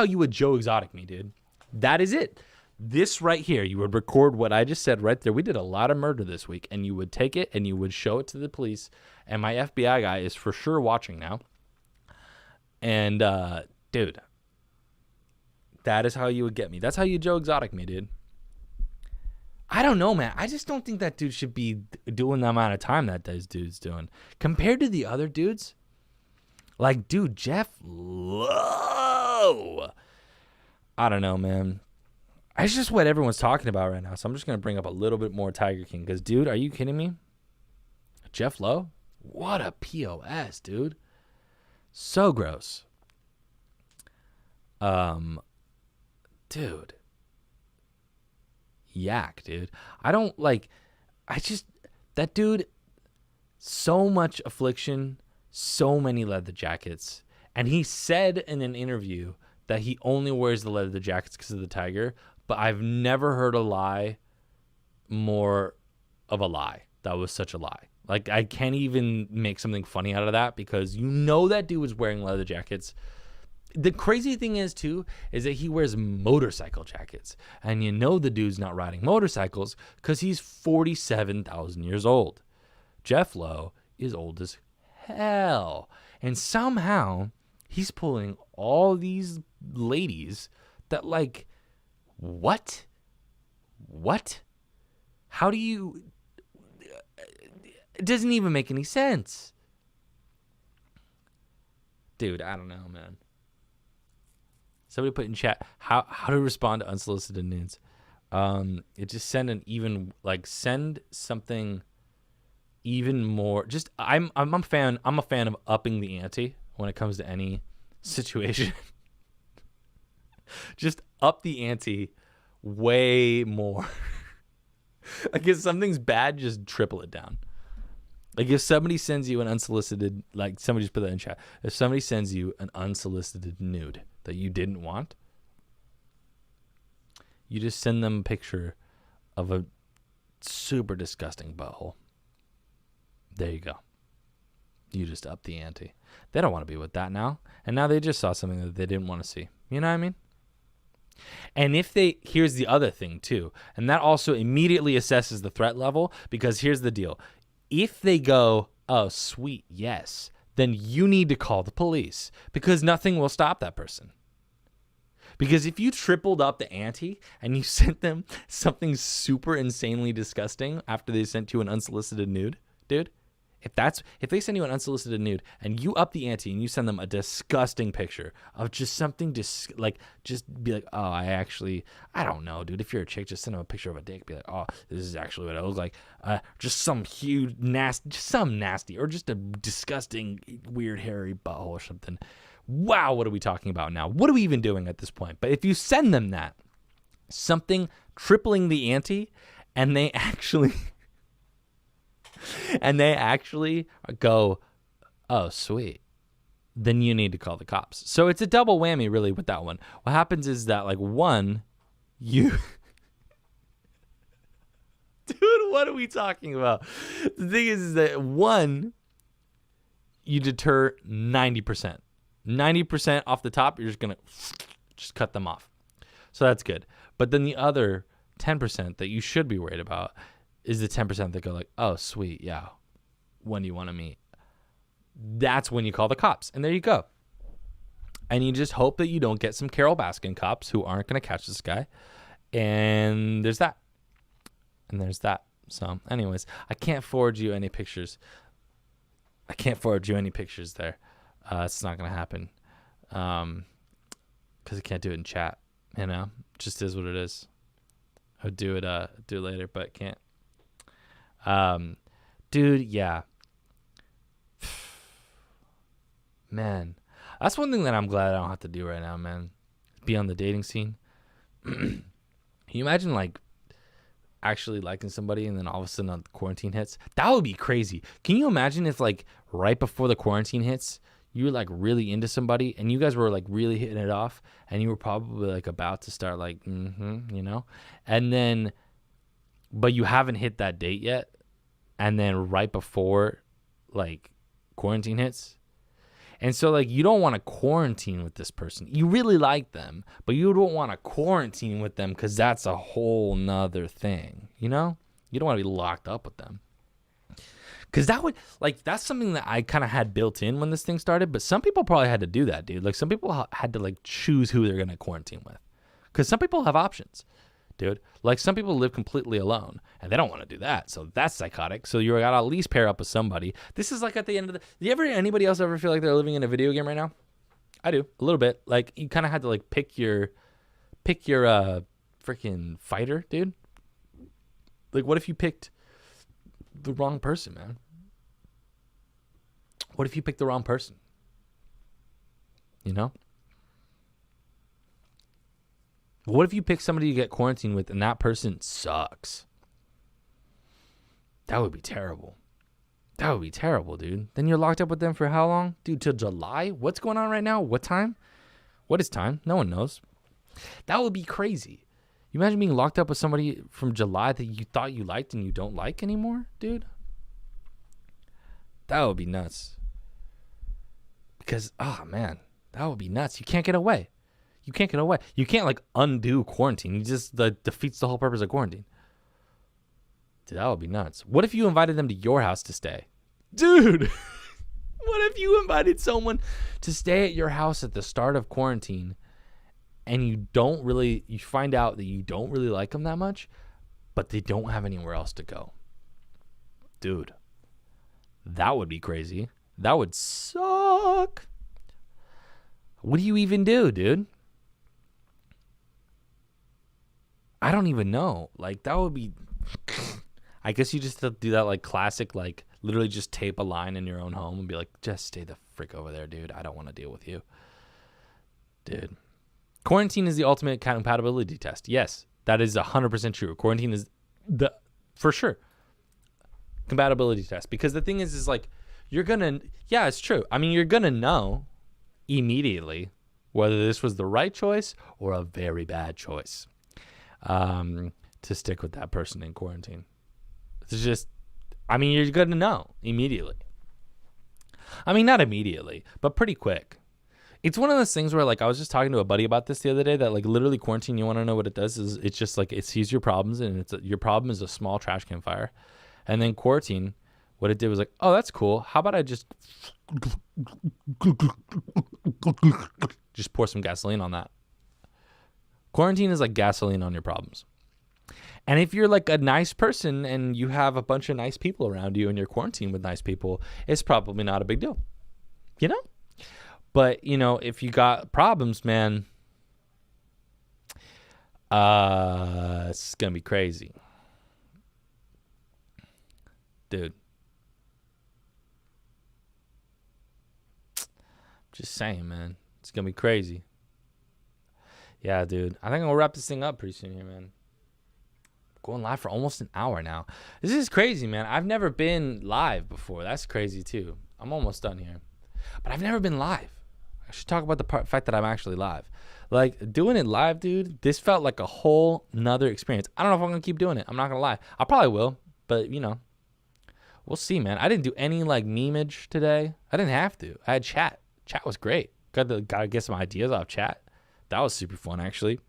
[SPEAKER 1] you would Joe Exotic me, dude. That is it. This right here, you would record what I just said right there. We did a lot of murder this week, and you would take it and you would show it to the police. And my FBI guy is for sure watching now. And, dude, that is how you would get me. That's how you Joe Exotic me, dude. I don't know, man. I just don't think that dude should be doing the amount of time that this dude's doing. Compared to the other dudes, like, dude, Jeff Lowe. I don't know, man. It's just what everyone's talking about right now. So I'm just going to bring up a little bit more Tiger King. Because, dude, are you kidding me? Jeff Lowe? What a POS, dude. So gross. Dude. Yak, dude. That dude, so much affliction, so many leather jackets. And he said in an interview that he only wears the leather jackets because of the tiger. But I've never heard a lie more of a lie. That was such a lie. Like, I can't even make something funny out of that because that dude was wearing leather jackets. The crazy thing is, too, is that he wears motorcycle jackets. And the dude's not riding motorcycles because he's 47,000 years old. Jeff Lowe is old as hell. And somehow he's pulling all these ladies that, like, what? How do you... It doesn't even make any sense. Dude, I don't know, man. Somebody put in chat how to respond to unsolicited nudes. It just send something even more. Just I'm a fan of upping the ante when it comes to any situation. Just up the ante way more. Like if something's bad, just triple it down. Like if somebody sends you an unsolicited, like somebody just put that in chat. If somebody sends you an unsolicited nude that you didn't want, you just send them a picture of a super disgusting butthole. There you go. You just up the ante. They don't want to be with that now. And now they just saw something that they didn't want to see. You know what I mean? And here's the other thing too. And that also immediately assesses the threat level, because here's the deal. If they go, oh, sweet, yes, then you need to call the police, because nothing will stop that person. Because if you tripled up the ante and you sent them something super insanely disgusting after they sent you an unsolicited nude, dude, if they send you an unsolicited nude and you up the ante and you send them a disgusting picture of just something just be like, oh, I don't know, dude. If you're a chick, just send them a picture of a dick. Be like, oh, this is actually what it looks like. Just some huge, nasty, or just a disgusting, weird, hairy butthole or something. Wow, what are we talking about now? What are we even doing at this point? But if you send them that, something tripling the ante, and they actually go, oh, sweet, then you need to call the cops. So it's a double whammy, really, with that one. What happens is that, like, one, you... Dude, what are we talking about? The thing is that, one, you deter 90%. 90% off the top, you're just going to just cut them off. So that's good. But then the other 10% that you should be worried about is the 10% that go like, oh, sweet, yeah, when do you want to meet? That's when you call the cops. And there you go. And you just hope that you don't get some Carole Baskin cops who aren't going to catch this guy. And there's that. And there's that. So anyways, I can't forward you any pictures. There. It's not going to happen. Because I can't do it in chat. You know, just is what it is. I'll do it later, but can't. Dude, yeah. Man, that's one thing that I'm glad I don't have to do right now, man. Be on the dating scene. Can you imagine, like, actually liking somebody and then all of a sudden the quarantine hits? That would be crazy. Can you imagine if, like, right before the quarantine hits, you were, like, really into somebody and you guys were, like, really hitting it off and you were probably, like, about to start, like, you know? And then, but you haven't hit that date yet. And then right before, like, quarantine hits. And so, like, you don't want to quarantine with this person. You really like them, but you don't want to quarantine with them because that's a whole nother thing, you know? You don't want to be locked up with them. Because that would, like, that's something that I kind of had built in when this thing started, but some people probably had to do that, dude. Like, some people had to, like, choose who they're going to quarantine with. Because some people have options, dude. Like, some people live completely alone, and they don't want to do that. So that's psychotic. So you got to at least pair up with somebody. This is like at the end of the... Anybody else ever feel like they're living in a video game right now? I do, a little bit. Like, you kind of had to, like, pick your freaking fighter, dude. Like, what if you picked the wrong person, man? What if you picked the wrong person? You know? What if you pick somebody to get quarantined with and that person sucks? That would be terrible. That would be terrible, dude. Then you're locked up with them for how long? Dude, till July? What's going on right now? What time? What is time? No one knows. That would be crazy. You imagine being locked up with somebody from July that you thought you liked and you don't like anymore, dude? That would be nuts. Because, oh, man, that would be nuts. You can't get away. You can't get away. You can't, like, undo quarantine. You just defeats the whole purpose of quarantine. Dude, that would be nuts. What if you invited them to your house to stay? Dude, what if you invited someone to stay at your house at the start of quarantine and you find out that you don't really like them that much, but they don't have anywhere else to go? Dude, that would be crazy. That would suck. What do you even do, dude? I don't even know. Like, that would be... I guess you just have to do that, like, classic, like, literally just tape a line in your own home and be like, just stay the frick over there, dude. I don't want to deal with you. Dude. Quarantine is the ultimate compatibility test. Yes, that is 100% true. Quarantine is for sure. Compatibility test. Because the thing is like, you're going to, yeah, it's true. I mean, you're going to know immediately whether this was the right choice or a very bad choice to stick with that person in quarantine. It's just, I mean, you're going to know immediately. I mean, not immediately, but pretty quick. It's one of those things where, like, I was just talking to a buddy about this the other day, that, like, literally quarantine, you want to know what it does is it's just, like, it sees your problems, and your problem is a small trash can fire. And then quarantine, what it did was like, oh, that's cool. How about I just pour some gasoline on that? Quarantine is like gasoline on your problems. And if you're like a nice person and you have a bunch of nice people around you and you're quarantined with nice people, it's probably not a big deal, you know? But, you know, if you got problems, man, it's going to be crazy. Dude. Just saying, man. It's going to be crazy. Yeah, dude. I think I'm going to wrap this thing up pretty soon here, man. Going live for almost an hour now. This is crazy, man. I've never been live before. That's crazy, too. I'm almost done here. But I've never been live. I should talk about the fact that I'm actually live. Like, doing it live, dude, this felt like a whole nother experience. I don't know if I'm going to keep doing it. I'm not going to lie. I probably will. But, you know, we'll see, man. I didn't do any, like, memeage today. I didn't have to. I had chat. Chat was great. Got to get some ideas off chat. That was super fun, actually.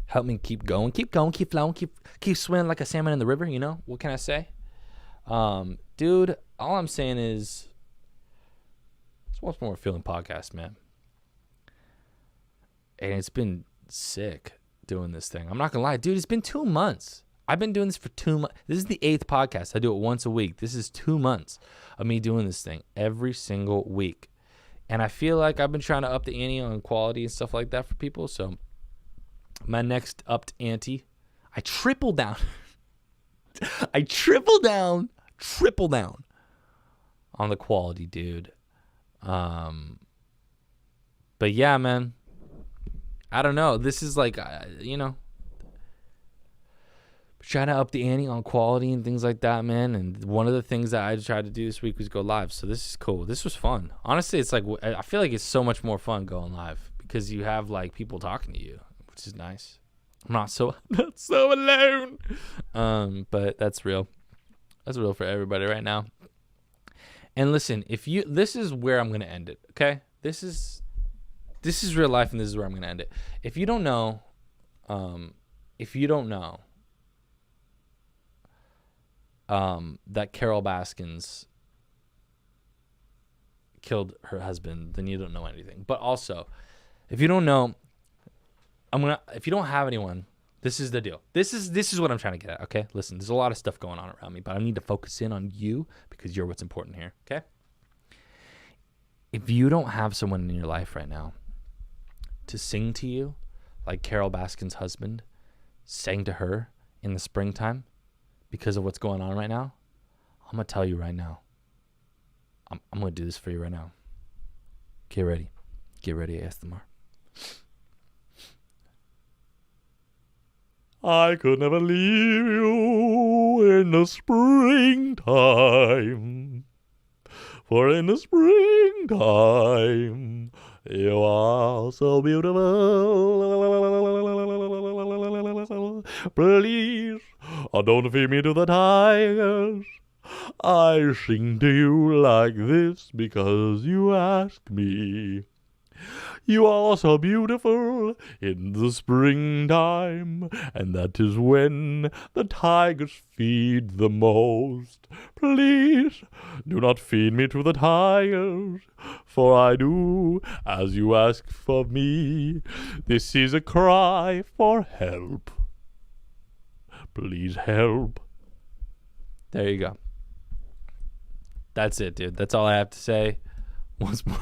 [SPEAKER 1] Helped me keep going, keep flowing, keep swimming like a salmon in the river, you know? What can I say? Dude, all I'm saying is, it's What's More Feeling podcast, man. And it's been sick doing this thing. I'm not going to lie. Dude, it's been 2 months. I've been doing this for 2 months. This is the 8th podcast. I do it once a week. This is 2 months of me doing this thing every single week. And I feel like I've been trying to up the ante on quality and stuff like that for people. So my next upped ante, I triple down. I triple down on the quality, dude. But yeah, man, I don't know. This is like, you know, trying to up the ante on quality and things like that, man. And one of the things that I tried to do this week was go live. So this is cool. This was fun. Honestly, it's like, I feel like it's so much more fun going live because you have like people talking to you, which is nice. I'm not so alone. But that's real. That's real for everybody right now. And listen, this is where I'm going to end it. Okay. This is real life. And this is where I'm going to end it. If you don't know, that Carol Baskins killed her husband, then you don't know anything. But also, if you don't know, if you don't have anyone, this is the deal. This is what I'm trying to get at, okay? Listen, there's a lot of stuff going on around me, but I need to focus in on you because you're what's important here, okay? If you don't have someone in your life right now to sing to you like Carol Baskin's husband sang to her in the springtime because of what's going on right now, I'm going to tell you right now. I'm going to do this for you right now. Get ready. Get ready, ASMR. I could never leave you in the springtime, for in the springtime you are so beautiful. Please, don't feed me to the tigers. I sing to you like this because you ask me. You are so beautiful in the springtime, and that is when the tigers feed the most. Please, do not feed me to the tigers, for I do as you ask for me. This is a cry for help. Please help. There you go. That's it, dude. That's all I have to say. Once more.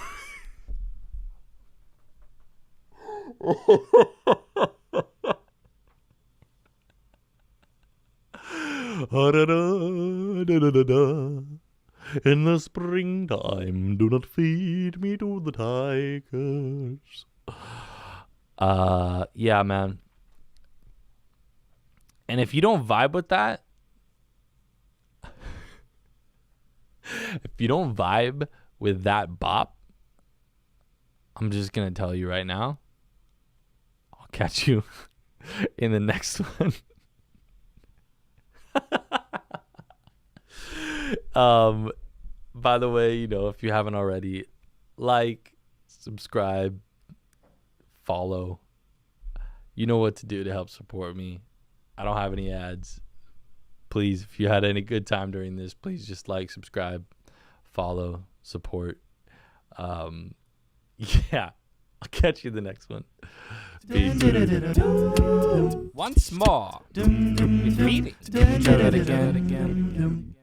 [SPEAKER 1] In the springtime, do not feed me to the tigers. Yeah, man. And if you don't vibe with that, If you don't vibe with that bop, I'm just going to tell you right now, I'll catch you in the next one. By the way, if you haven't already, like, subscribe, follow. You know what to do to help support me. I don't have any ads. Please, if you had any good time during this, please just like, subscribe, follow, support. Yeah, I'll catch you in the next one. Peace.
[SPEAKER 2] Once more. Repeat it. Try that again.